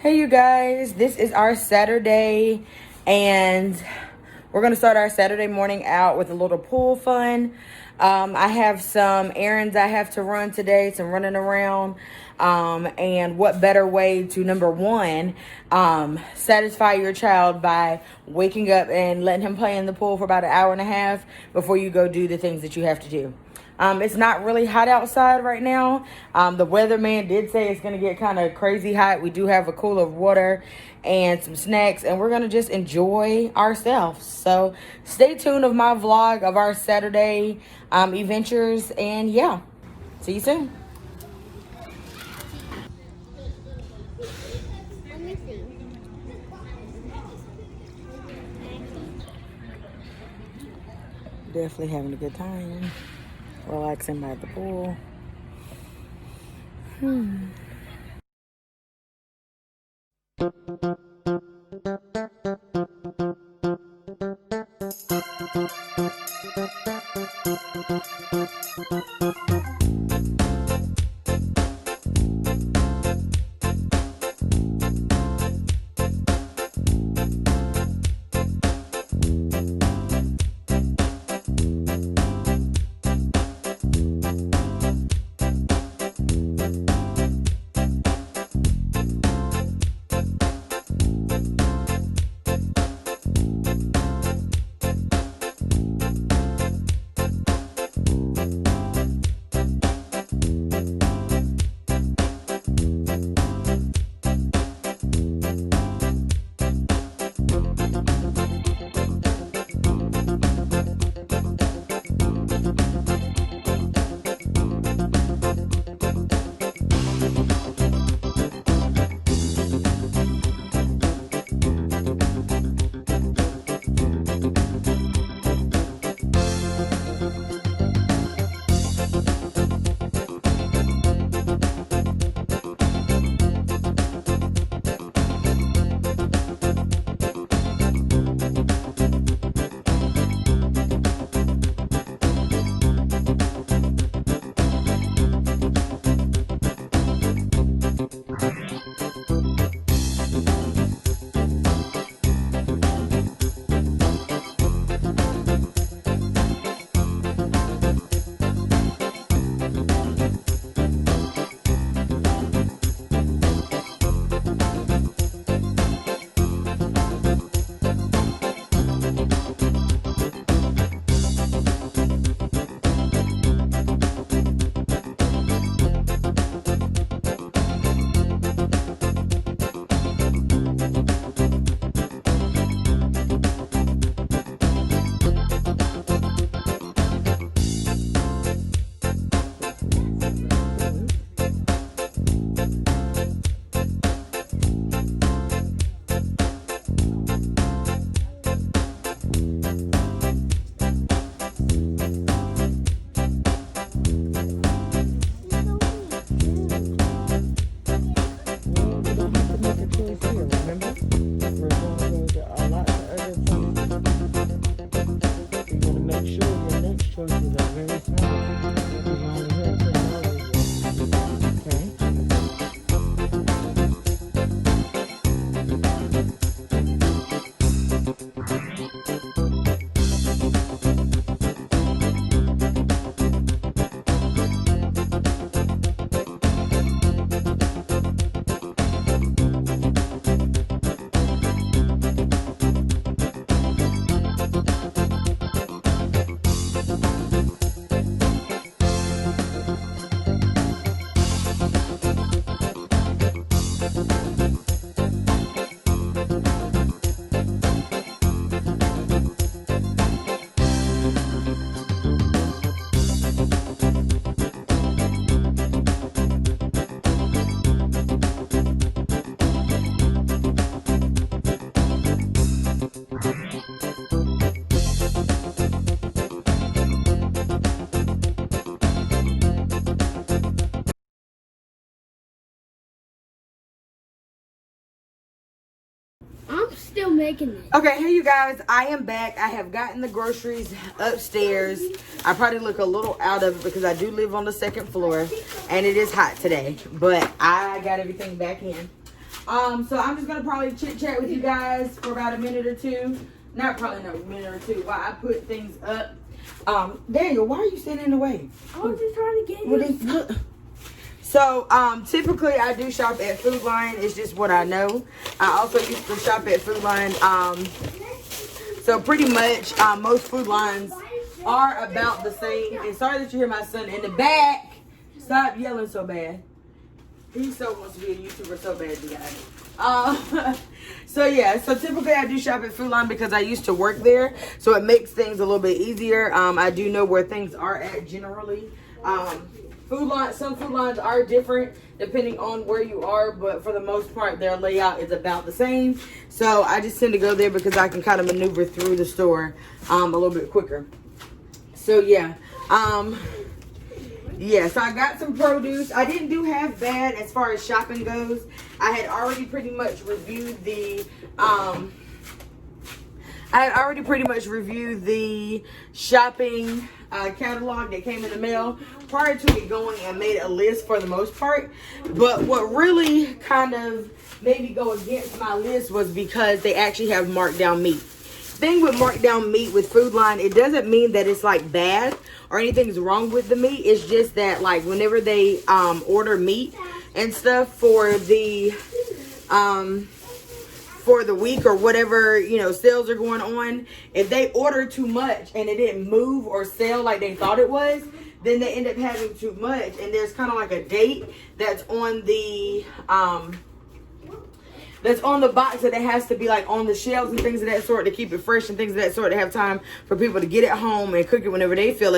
Hey you guys, this is our Saturday and we're going to start our Saturday morning out with a little pool fun. I have some errands I have to run today, some running around. And what better way to, number one, satisfy your child by waking up and letting him play in the pool for about an hour and a half before you go do the things that you have to do. It's not really hot outside right now. The weatherman did say it's going to get kind of crazy hot. We do have a cooler of water and some snacks, and we're going to just enjoy ourselves. So stay tuned of my vlog of our Saturday adventures, and yeah, see you soon. Let me see. Definitely having a good time. Relaxing by the pool. I'm still making it. Okay, hey you guys, I am back. I have gotten the groceries upstairs. I probably look a little out of it because I do live on the second floor and it is hot today, but I got everything back in. So I'm just gonna probably chit chat with you guys for about a minute or two. Not probably no minute or two while I put things up. Daniel, why are you standing in the way? I was just trying to get you. Look. So, typically I do shop at Food Line. It's just what I know. I also used to shop at Food Line. So pretty much, most food lines are about the same. And sorry that you hear my son in the back. Stop yelling so bad. He so wants to be a YouTuber so bad, you guys. So yeah, so typically I do shop at Food Line because I used to work there. So it makes things a little bit easier. I do know where things are at generally. Some food lines are different depending on where you are, but for the most part, their layout is about the same. So I just tend to go there because I can kind of maneuver through the store a little bit quicker. So yeah, so I got some produce. I didn't do half bad as far as shopping goes. I had already pretty much reviewed the shopping catalog that came in the mail prior to it going, and made a list for the most part. But what really kind of made me go against my list was because they actually have marked down meat. Thing with marked down meat with Food Line, it doesn't mean that it's like bad or anything's wrong with the meat. It's just that like whenever they order meat and stuff for the week or whatever, you know, sales are going on, if they order too much and it didn't move or sell like they thought it was, then they end up having too much. And there's kind of like a date that's on the box that it has to be like on the shelves and things of that sort to keep it fresh and things of that sort to have time for people to get it home and cook it whenever they feel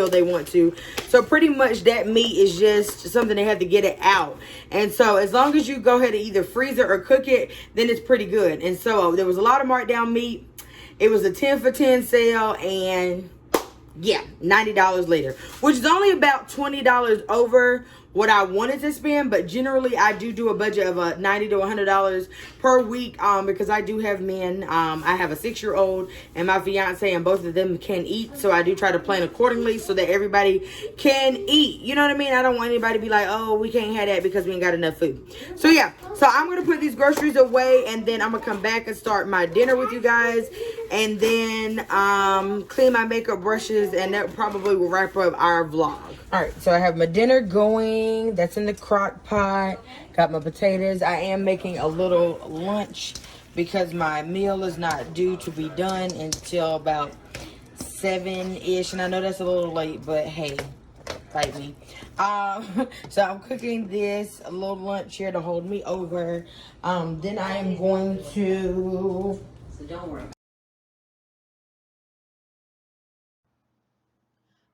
they want to. So pretty much that meat is just something they have to get it out. And so as long as you go ahead and either freeze it or cook it, then it's pretty good. And so there was a lot of marked down meat. It was a 10 for 10 sale, and yeah, $90 later, which is only about $20 over what I wanted to spend. But generally I do a budget of $90 to $100 per week, because I do have men. I have a 6-year-old and my fiance, and both of them can eat, so I do try to plan accordingly so that everybody can eat, you know what I mean? I don't want anybody to be like, oh, we can't have that because we ain't got enough food. So yeah, so I'm gonna put these groceries away, and then I'm gonna come back and start my dinner with you guys, and then clean my makeup brushes, and that probably will wrap up our vlog. All right, so I have my dinner going. That's in the crock pot. Got my potatoes. I am making a little lunch because my meal is not due to be done until about 7-ish. And I know that's a little late, but hey, fight me. So I'm cooking this a little lunch here to hold me over. Then I am going to... So don't worry.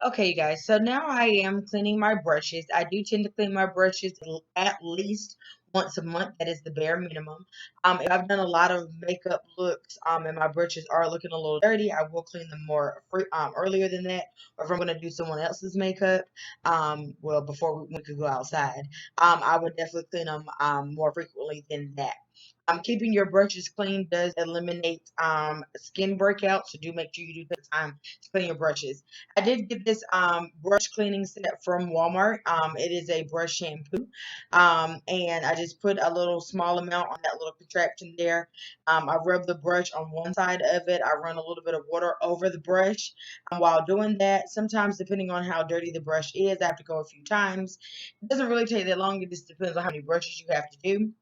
Okay, you guys, so now I am cleaning my brushes. I do tend to clean my brushes at least once a month. That is the bare minimum. If I've done a lot of makeup looks, and my brushes are looking a little dirty, I will clean them more earlier than that. Or if I'm going to do someone else's makeup, well, before we could go outside, I would definitely clean them more frequently than that. Keeping your brushes clean does eliminate skin breakouts, so do make sure you do take time to clean your brushes. I did get this brush cleaning set from Walmart. It is a brush shampoo. And I just put a little small amount on that little contraption there. I rub the brush on one side of it. I run a little bit of water over the brush. While doing that, sometimes depending on how dirty the brush is, I have to go a few times. It doesn't really take that long. It just depends on how many brushes you have to do.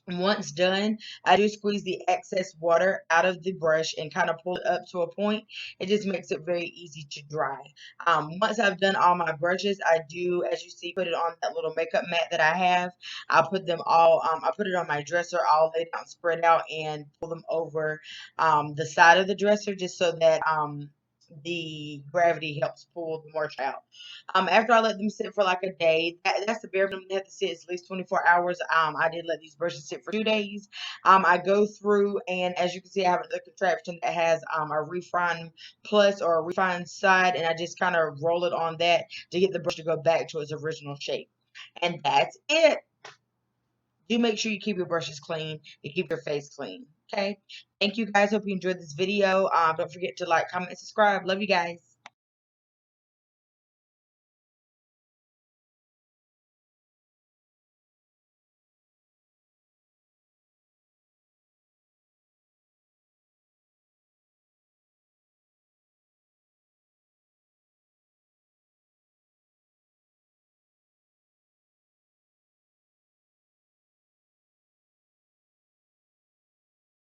Once done, I do squeeze the excess water out of the brush and kind of pull it up to a point. It just makes it very easy to dry. Once I've done all my brushes, I do, as you see, put it on that little makeup mat that I have. I'll put them all, I put it on my dresser, all laid out, spread out, and pull them over the side of the dresser just so that the gravity helps pull the moisture out. After I let them sit for like a day, that's the bare minimum. They have to sit at least 24 hours. I did let these brushes sit for 2 days. I go through, and as you can see, I have another contraption that has a refine plus or a refine side, and I just kind of roll it on that to get the brush to go back to its original shape. And that's it. Do make sure you keep your brushes clean and keep your face clean. Okay. Thank you guys. Hope you enjoyed this video. Don't forget to like, comment, and subscribe. Love you guys.